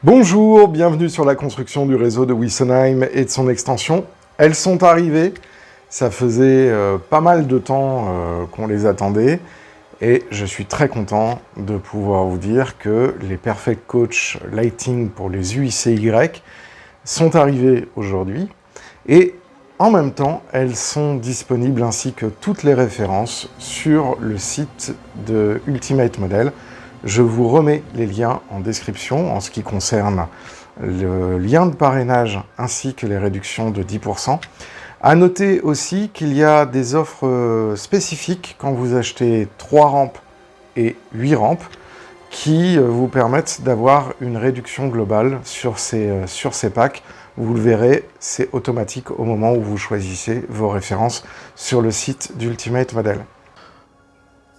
Bonjour, bienvenue sur la construction du réseau de Wiesenheim et de son extension. Elles sont arrivées, ça faisait pas mal de temps qu'on les attendait, et je suis très content de pouvoir vous dire que les Perfect Coach Lighting pour les UICY sont arrivées aujourd'hui, et en même temps, elles sont disponibles ainsi que toutes les références sur le site de Ultimate Model. Je vous remets les liens en description en ce qui concerne le lien de parrainage ainsi que les réductions de 10%. À noter aussi qu'il y a des offres spécifiques quand vous achetez 3 rampes et 8 rampes qui vous permettent d'avoir une réduction globale sur ces packs. Vous le verrez, c'est automatique au moment où vous choisissez vos références sur le site d'Ultimate Model.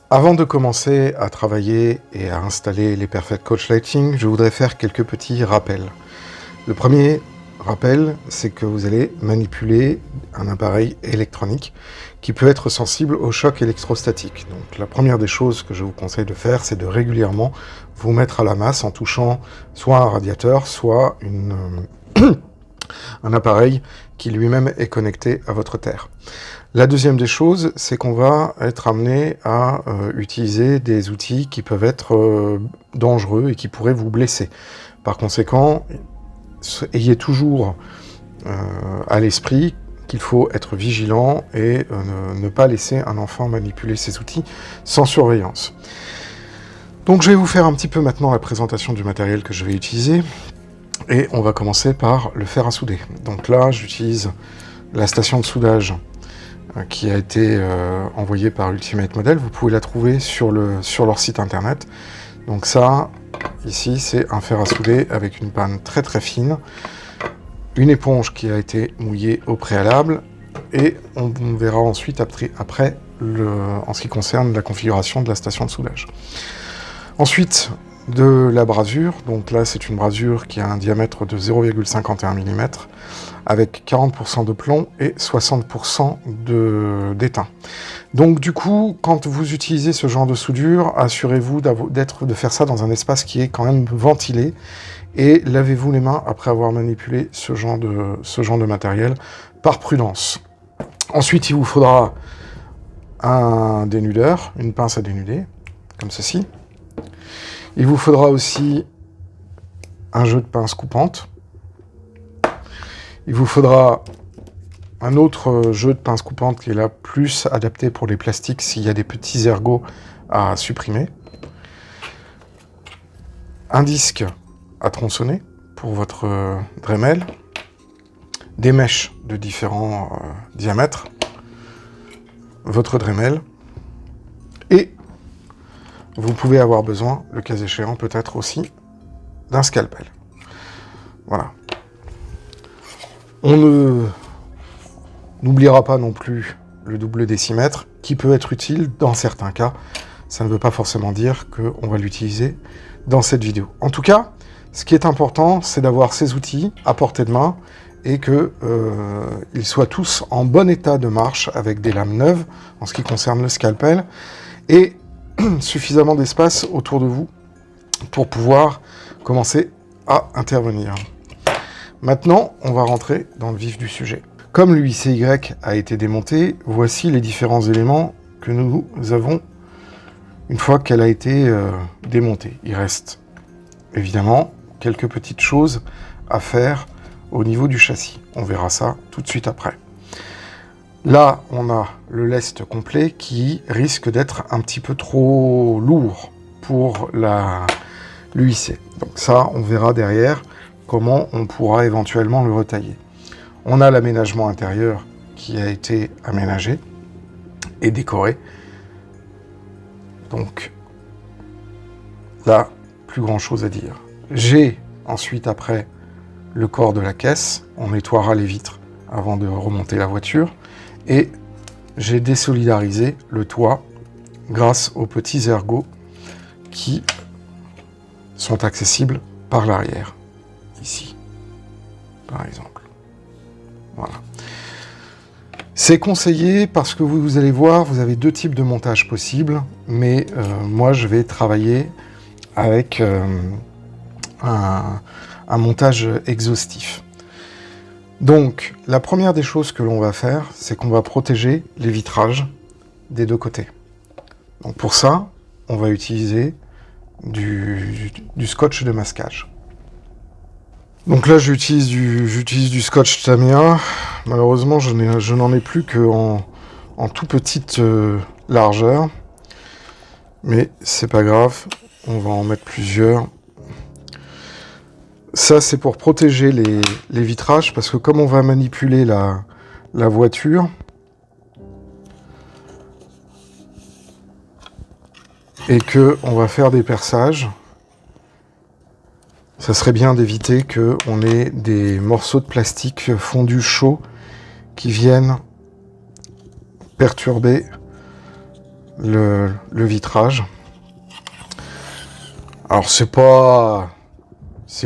Avant de commencer à travailler et à installer les Perfect Coach Lighting, je voudrais faire quelques petits rappels. Le premier rappel, c'est que vous allez manipuler un appareil électronique qui peut être sensible au choc électrostatique. Donc la première des choses que je vous conseille de faire, c'est de régulièrement vous mettre à la masse en touchant soit un radiateur, soit un appareil qui lui-même est connecté à votre terre. La deuxième des choses, c'est qu'on va être amené à utiliser des outils qui peuvent être dangereux et qui pourraient vous blesser. Par conséquent, ayez toujours à l'esprit qu'il faut être vigilant et ne pas laisser un enfant manipuler ces outils sans surveillance. Donc je vais vous faire un petit peu maintenant la présentation du matériel que je vais utiliser. Et on va commencer par le fer à souder. Donc là, j'utilise la station de soudage qui a été envoyée par Ultimate Model. Vous pouvez la trouver sur leur site internet. Donc ça, ici, c'est un fer à souder avec une panne très très fine, une éponge qui a été mouillée au préalable, et on verra ensuite après en ce qui concerne la configuration de la station de soudage. Ensuite, de la brasure, donc là c'est une brasure qui a un diamètre de 0,51 mm avec 40% de plomb et 60% d'étain. Donc du coup, quand vous utilisez ce genre de soudure, assurez-vous de faire ça dans un espace qui est quand même ventilé, et lavez-vous les mains après avoir manipulé ce genre de matériel, par prudence. Ensuite, il vous faudra un dénudeur, une pince à dénuder, comme ceci. Il vous faudra aussi un jeu de pince coupante. Il vous faudra un autre jeu de pince coupante qui est là plus adapté pour les plastiques s'il y a des petits ergots à supprimer. Un disque à tronçonner pour votre Dremel. Des mèches de différents diamètres. Votre Dremel. Et vous pouvez avoir besoin, le cas échéant, peut-être aussi d'un scalpel. Voilà. On n'oubliera pas non plus le double décimètre, qui peut être utile dans certains cas. Ça ne veut pas forcément dire qu'on va l'utiliser dans cette vidéo. En tout cas, ce qui est important, c'est d'avoir ces outils à portée de main et qu'ils soient tous en bon état de marche avec des lames neuves en ce qui concerne le scalpel, et suffisamment d'espace autour de vous pour pouvoir commencer à intervenir. Maintenant, on va rentrer dans le vif du sujet. Comme l'UICY a été démonté, voici les différents éléments que nous avons une fois qu'elle a été démontée. Il reste évidemment quelques petites choses à faire au niveau du châssis. On verra ça tout de suite après. Là, on a le lest complet qui risque d'être un petit peu trop lourd pour l'UIC. Donc ça, on verra derrière comment on pourra éventuellement le retailler. On a l'aménagement intérieur qui a été aménagé et décoré. Donc là, plus grand chose à dire. J'ai ensuite après le corps de la caisse. On nettoiera les vitres avant de remonter la voiture. Et j'ai désolidarisé le toit grâce aux petits ergots qui sont accessibles par l'arrière, ici, par exemple. Voilà. C'est conseillé parce que vous allez voir, vous avez deux types de montage possibles, mais moi je vais travailler avec un montage exhaustif. Donc la première des choses que l'on va faire, c'est qu'on va protéger les vitrages des deux côtés. Donc pour ça, on va utiliser du scotch de masquage. Donc là, j'utilise du scotch Tamiya. Malheureusement, je n'en ai plus qu'en tout petite largeur. Mais c'est pas grave, on va en mettre plusieurs. Ça, c'est pour protéger les vitrages, parce que comme on va manipuler la voiture, et qu'on va faire des perçages, ça serait bien d'éviter qu'on ait des morceaux de plastique fondu chaud qui viennent perturber le vitrage. Alors c'est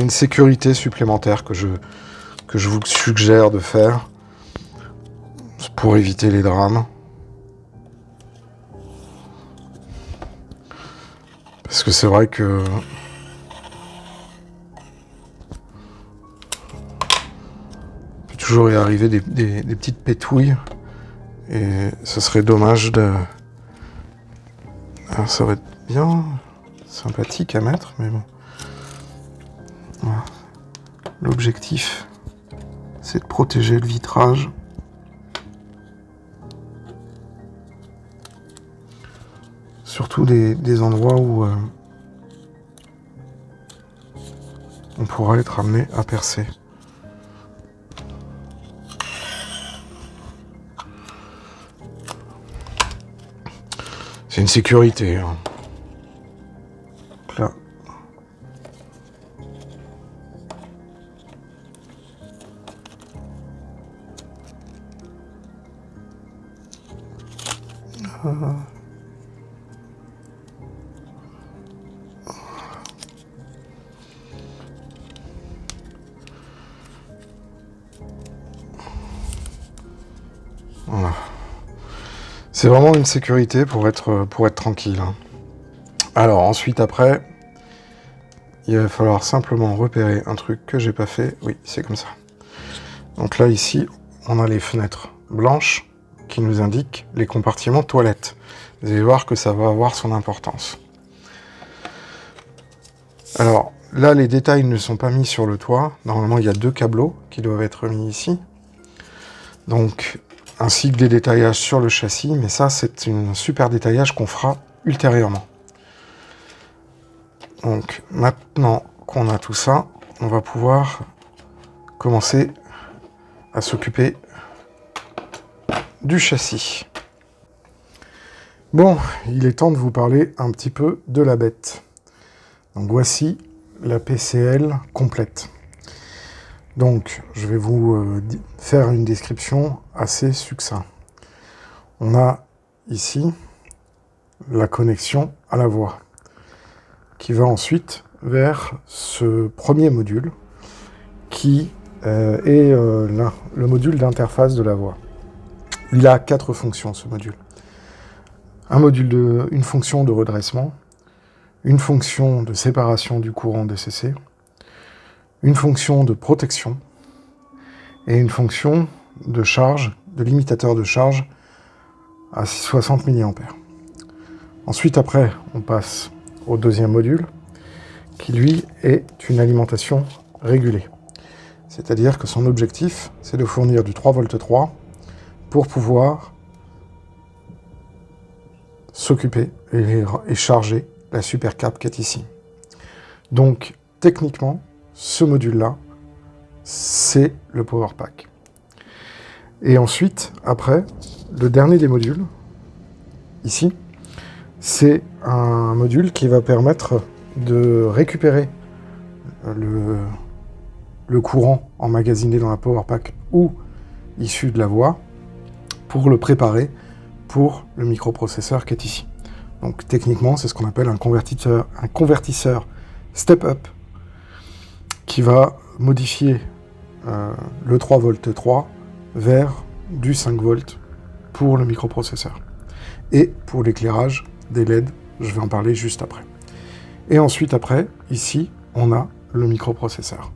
une sécurité supplémentaire que je vous suggère de faire pour éviter les drames. Parce que c'est vrai que toujours y arriver des petites pétouilles et ce serait dommage de... Alors, ça va être bien sympathique à mettre, mais bon. Voilà. L'objectif, c'est de protéger le vitrage. Surtout des endroits où on pourra être amené à percer. C'est une sécurité. Hein. Là. Voilà. C'est vraiment une sécurité pour être tranquille. Hein. Alors ensuite après, il va falloir simplement repérer un truc que j'ai pas fait. Oui, c'est comme ça. Donc là ici, on a les fenêtres blanches qui nous indiquent les compartiments toilettes. Vous allez voir que ça va avoir son importance. Alors là, les détails ne sont pas mis sur le toit. Normalement, il y a 2 câbleaux qui doivent être mis ici. Donc, ainsi que des détaillages sur le châssis, mais ça, c'est un super détaillage qu'on fera ultérieurement. Donc, maintenant qu'on a tout ça, on va pouvoir commencer à s'occuper du châssis. Bon, il est temps de vous parler un petit peu de la bête. Donc voici la PCL complète. Donc je vais vous faire une description assez succincte. On a ici la connexion à la voix qui va ensuite vers ce premier module qui est le module d'interface de la voix. Il a 4 fonctions ce module. Une fonction de redressement, une fonction de séparation du courant DCC, une fonction de protection et une fonction de charge, de limitateur de charge à 60 mA. Ensuite, après, on passe au deuxième module qui, lui, est une alimentation régulée. C'est-à-dire que son objectif, c'est de fournir du 3,3 V pour pouvoir s'occuper et charger la supercap qui est ici. Donc, techniquement, ce module-là, c'est le Power Pack. Et ensuite, après, le dernier des modules, ici, c'est un module qui va permettre de récupérer le courant emmagasiné dans la Power Pack ou issu de la voix pour le préparer pour le microprocesseur qui est ici. Donc techniquement, c'est ce qu'on appelle un convertisseur step-up qui va modifier le 3,3 V vers du 5 volts pour le microprocesseur. Et pour l'éclairage des LED, je vais en parler juste après. Et ensuite, après, ici, on a le microprocesseur.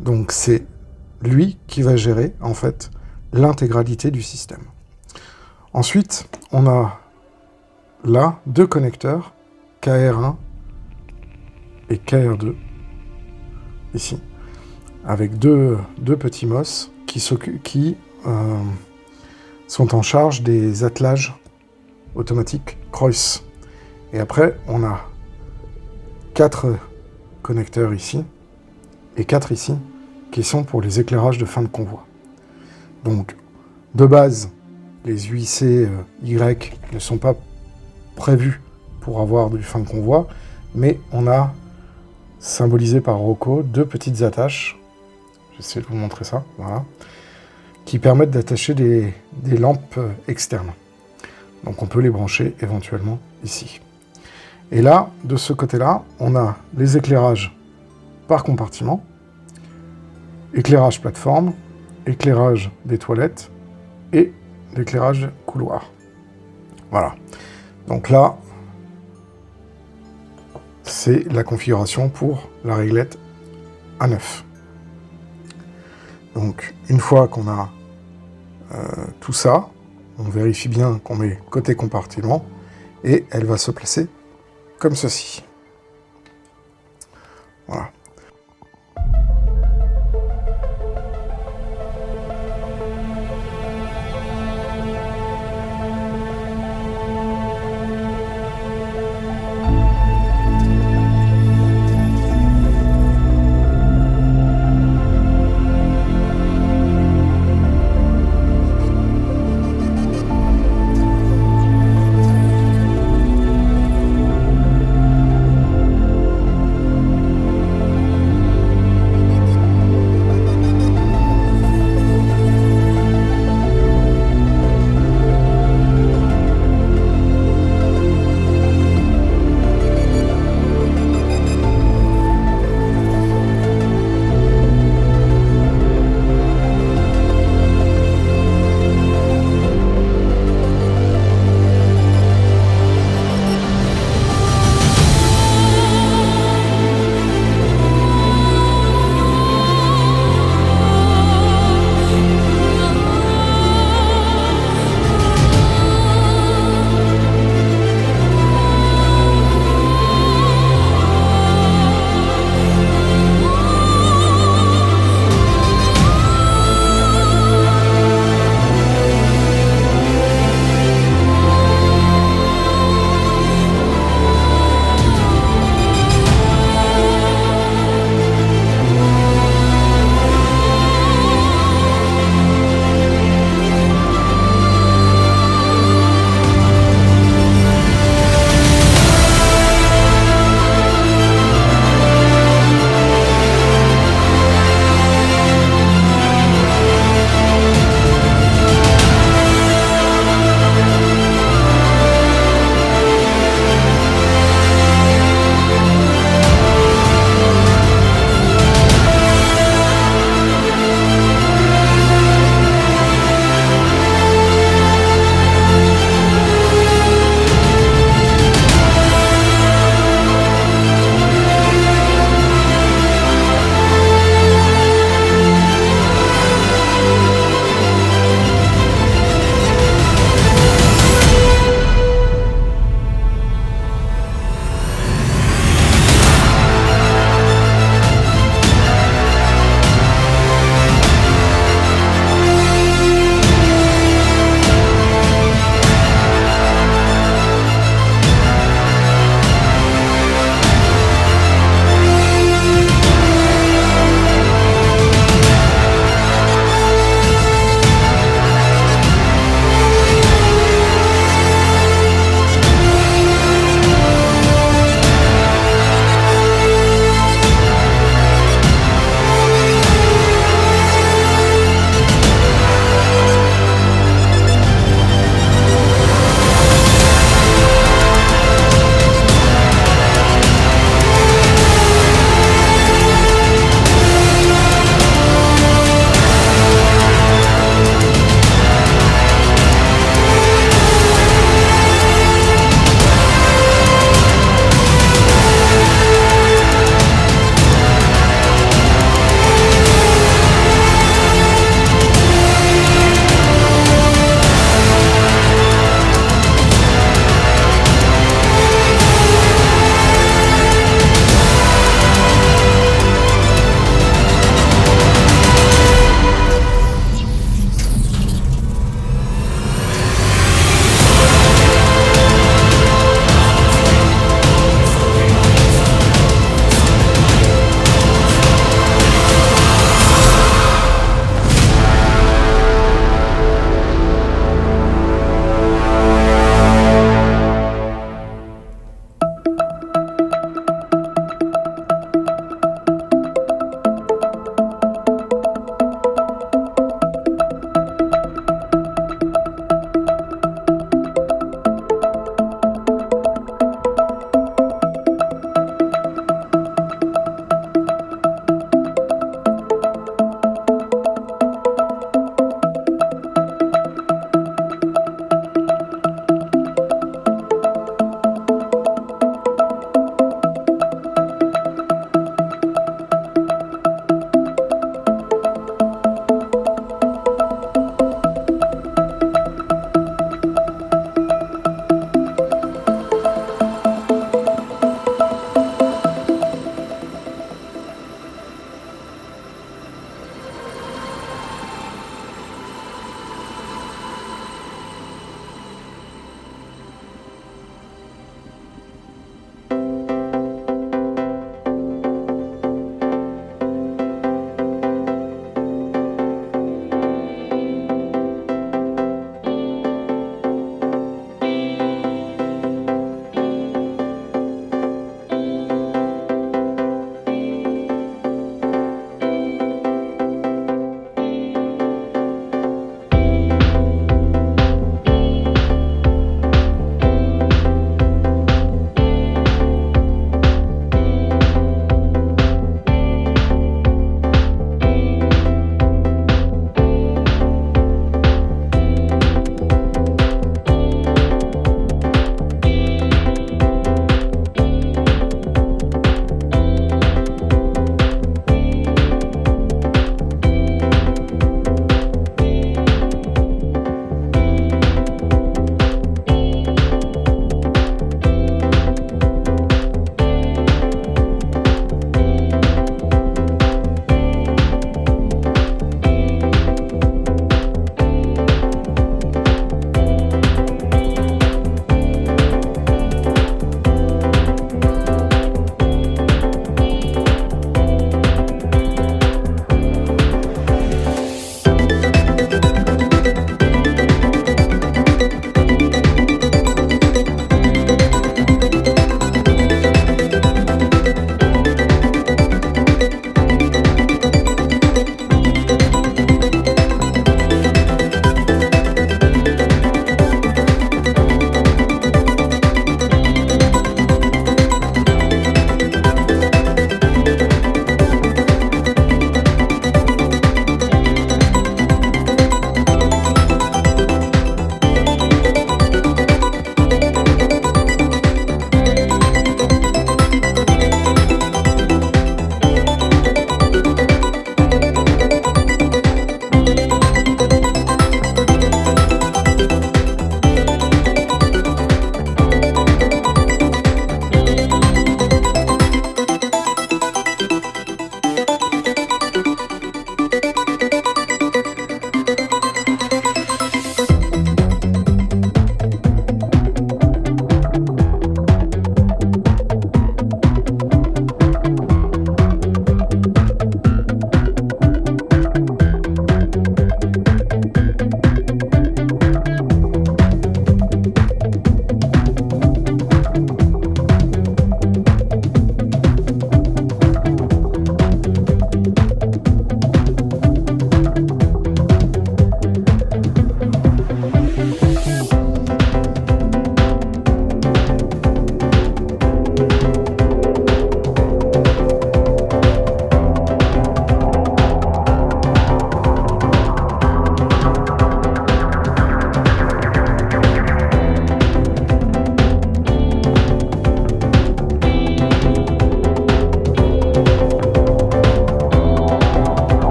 Donc c'est lui qui va gérer, en fait, l'intégralité du système. Ensuite, on a là 2 connecteurs, KR1 et KR2, ici, avec deux petits MOS qui sont en charge des attelages automatiques Kreuz. Et après, on a 4 connecteurs ici, et 4 ici, qui sont pour les éclairages de fin de convoi. Donc, de base, les UIC Y ne sont pas prévus pour avoir du fin de convoi, mais on a symbolisé par Rocco 2 petites attaches, j'essaie de vous montrer ça, voilà, qui permettent d'attacher des lampes externes. Donc on peut les brancher éventuellement ici. Et là, de ce côté-là, on a les éclairages par compartiment, éclairage plateforme, éclairage des toilettes et l'éclairage couloir. Voilà. Donc là, c'est la configuration pour la réglette A9. Donc, une fois qu'on a tout ça, on vérifie bien qu'on met côté compartiment et elle va se placer comme ceci. Voilà.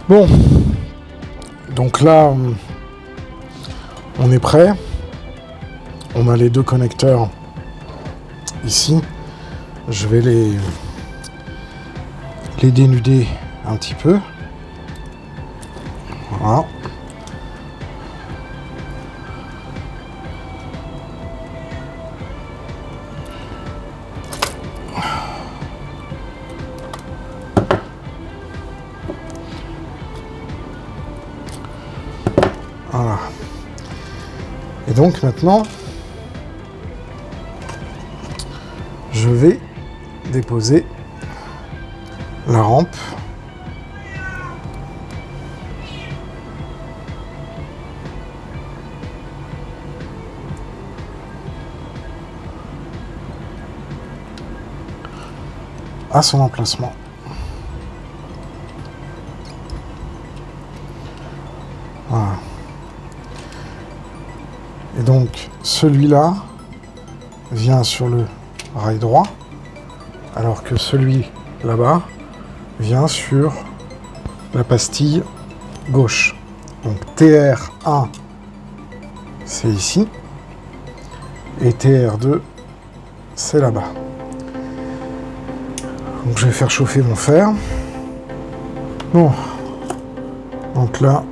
Bon, donc là, on est prêt. On a les deux connecteurs ici. Je vais les dénuder un petit peu. Voilà. Voilà. Et donc maintenant, je vais déposer la rampe. À son emplacement. Voilà. Et donc, celui-là vient sur le rail droit, alors que celui là-bas vient sur la pastille gauche. Donc TR1, c'est ici, et TR2, c'est là-bas. Donc je vais faire chauffer mon fer. Bon, donc là,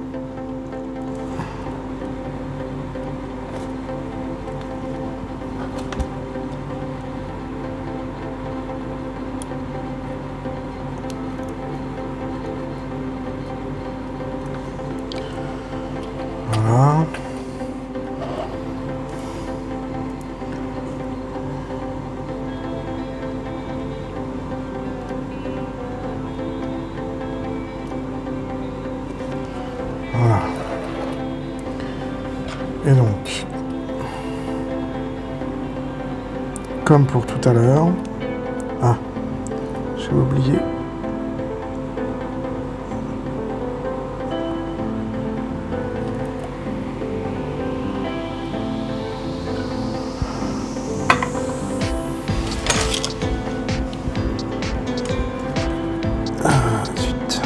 voilà. Voilà. Et donc, comme pour tout à l'heure, ah, j'ai oublié. Ah, zut.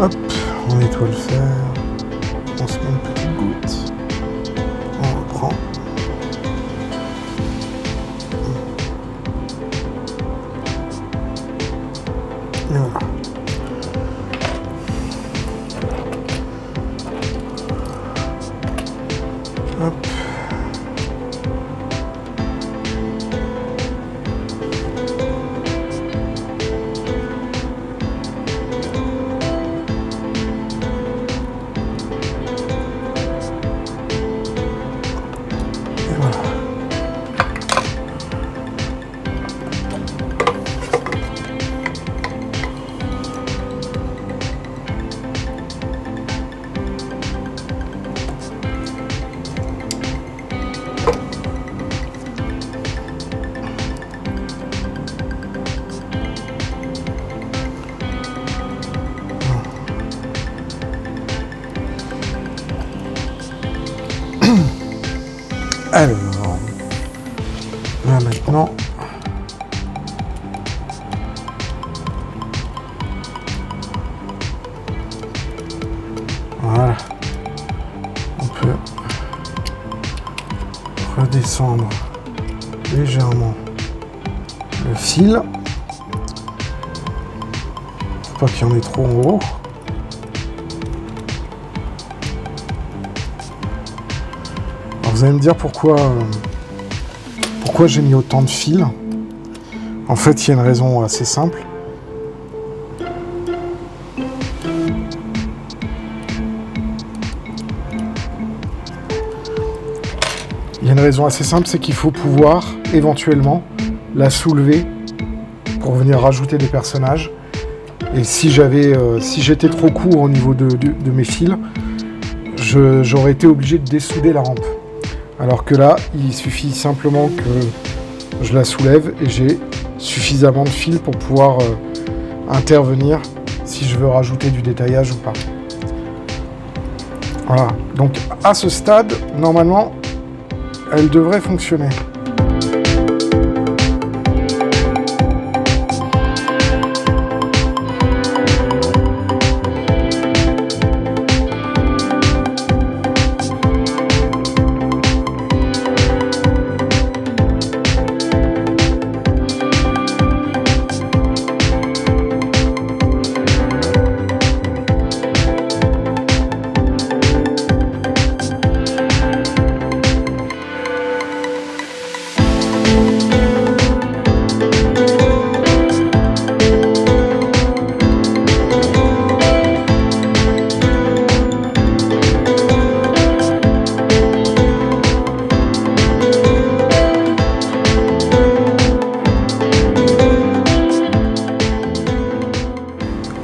Hop, on nettoie le fer, on se met une petite goutte, on reprend. Et voilà. Hop. Et voilà. Alors, là maintenant, voilà, on peut redescendre légèrement le fil, pour pas qu'il y en ait trop en haut. Vous allez me dire pourquoi j'ai mis autant de fils. En fait, il y a une raison assez simple. Il y a une raison assez simple, c'est qu'il faut pouvoir éventuellement la soulever pour venir rajouter des personnages. Et si j'étais trop court au niveau de mes fils, j'aurais été obligé de dessouder la rampe. Alors que là, il suffit simplement que je la soulève et j'ai suffisamment de fil pour pouvoir intervenir si je veux rajouter du détaillage ou pas. Voilà, donc à ce stade, normalement, elle devrait fonctionner.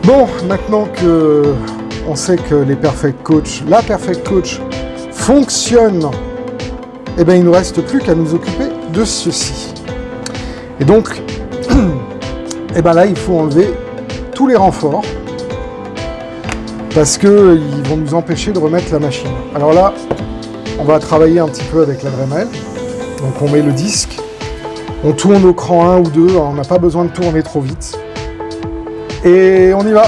Bon, maintenant que on sait que la Perfect Coach fonctionne, eh bien il ne nous reste plus qu'à nous occuper de ceci. Et donc, eh ben là, il faut enlever tous les renforts parce qu'ils vont nous empêcher de remettre la machine. Alors là, on va travailler un petit peu avec la Dremel. Donc on met le disque, on tourne au cran 1 ou 2, on n'a pas besoin de tourner trop vite. Et on y va.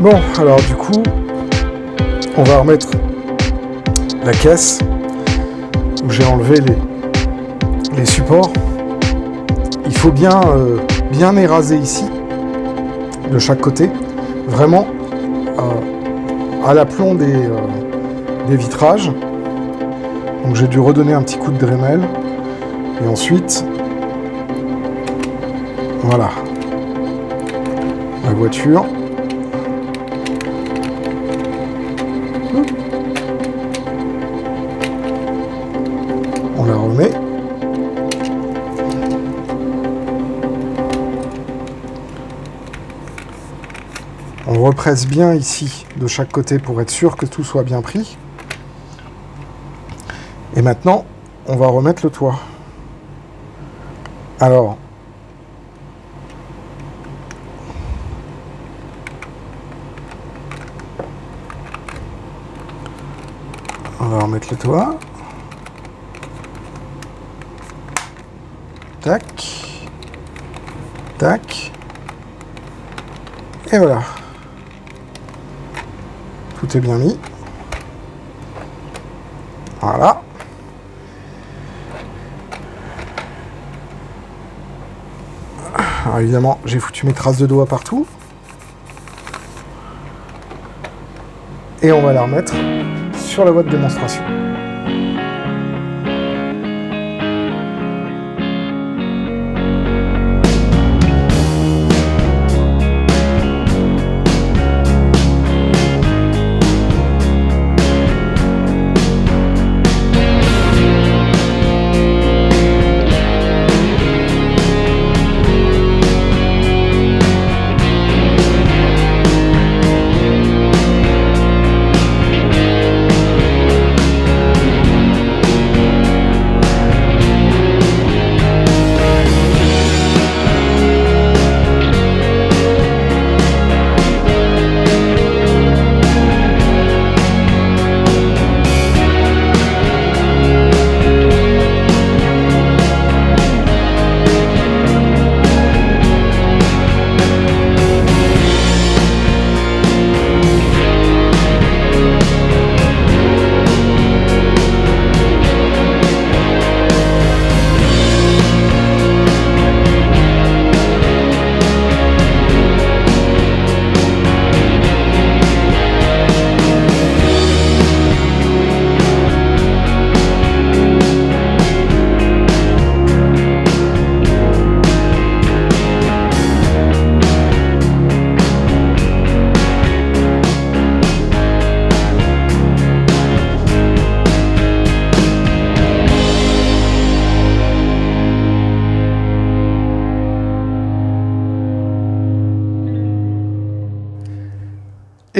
Bon, alors du coup, on va remettre la caisse où j'ai enlevé les supports. Il faut bien éraser ici, de chaque côté, vraiment à l'aplomb des vitrages. Donc j'ai dû redonner un petit coup de Dremel. Et ensuite, voilà, la voiture. On la remet. On represse bien ici de chaque côté pour être sûr que tout soit bien pris. Et maintenant, on va remettre le toit. Alors, on va remettre le toit. Tac. Tac. Et voilà. Tout est bien mis. Voilà. Alors évidemment, j'ai foutu mes traces de doigts partout. Et on va la remettre sur la voie de démonstration.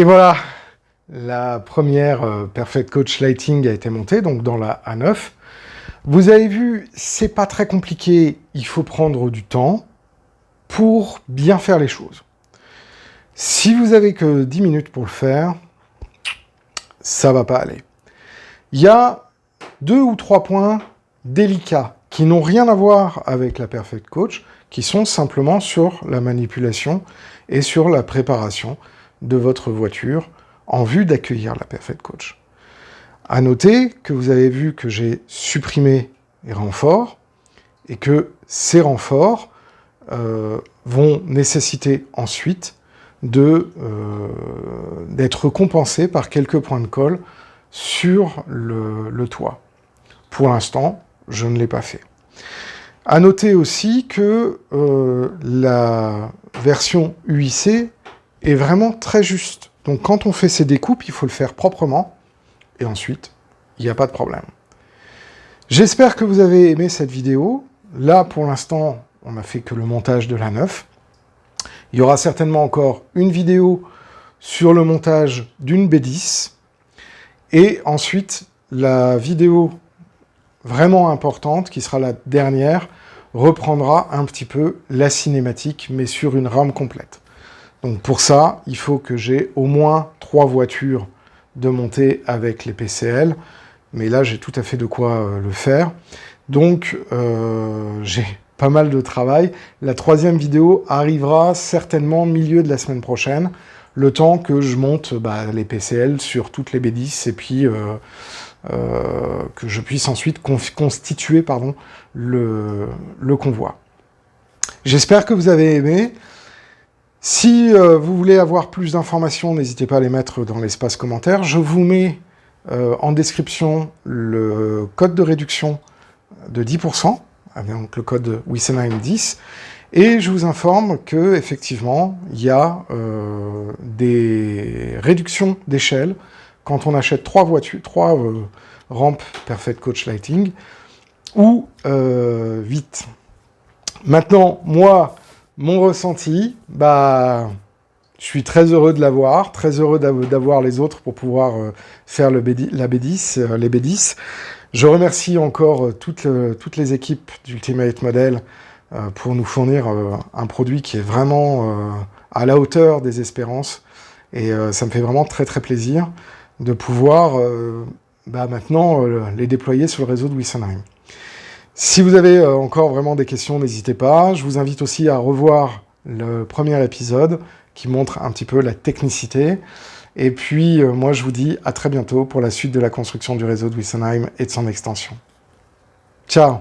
Et voilà, la première Perfect Coach Lighting a été montée, donc dans la A9. Vous avez vu, c'est pas très compliqué, il faut prendre du temps pour bien faire les choses. Si vous avez que 10 minutes pour le faire, ça va pas aller. Il y a 2 ou 3 points délicats qui n'ont rien à voir avec la Perfect Coach, qui sont simplement sur la manipulation et sur la préparation de votre voiture en vue d'accueillir la Perfect Coach. À noter que vous avez vu que j'ai supprimé les renforts et que ces renforts vont nécessiter ensuite d'être compensés par quelques points de colle sur le toit. Pour l'instant, je ne l'ai pas fait. À noter aussi que la version UIC est vraiment très juste. Donc quand on fait ces découpes, il faut le faire proprement, et ensuite, il n'y a pas de problème. J'espère que vous avez aimé cette vidéo. Là, pour l'instant, on n'a fait que le montage de la 9. Il y aura certainement encore une vidéo sur le montage d'une B10, et ensuite, la vidéo vraiment importante, qui sera la dernière, reprendra un petit peu la cinématique, mais sur une rame complète. Donc pour ça, il faut que j'ai au moins 3 voitures de montée avec les PCL, mais là j'ai tout à fait de quoi le faire. Donc j'ai pas mal de travail. La 3e vidéo arrivera certainement au milieu de la semaine prochaine, le temps que je monte les PCL sur toutes les B10, et puis que je puisse ensuite constituer le convoi. J'espère que vous avez aimé. Si vous voulez avoir plus d'informations, n'hésitez pas à les mettre dans l'espace commentaire. Je vous mets en description le code de réduction de 10%, donc le code Wiesenheim10, et je vous informe que effectivement il y a des réductions d'échelle quand on achète 3 rampes Perfect Coach Lighting, ou vite. Maintenant, moi, mon ressenti, je suis très heureux de l'avoir, très heureux d'avoir les autres pour pouvoir faire les B10. Je remercie encore toutes les équipes d'Ultimate Model pour nous fournir un produit qui est vraiment à la hauteur des espérances, et ça me fait vraiment très très plaisir de pouvoir maintenant les déployer sur le réseau de Wiesenheim. Si vous avez encore vraiment des questions, n'hésitez pas. Je vous invite aussi à revoir le premier épisode qui montre un petit peu la technicité. Et puis, moi, je vous dis à très bientôt pour la suite de la construction du réseau de Wiesenheim et de son extension. Ciao!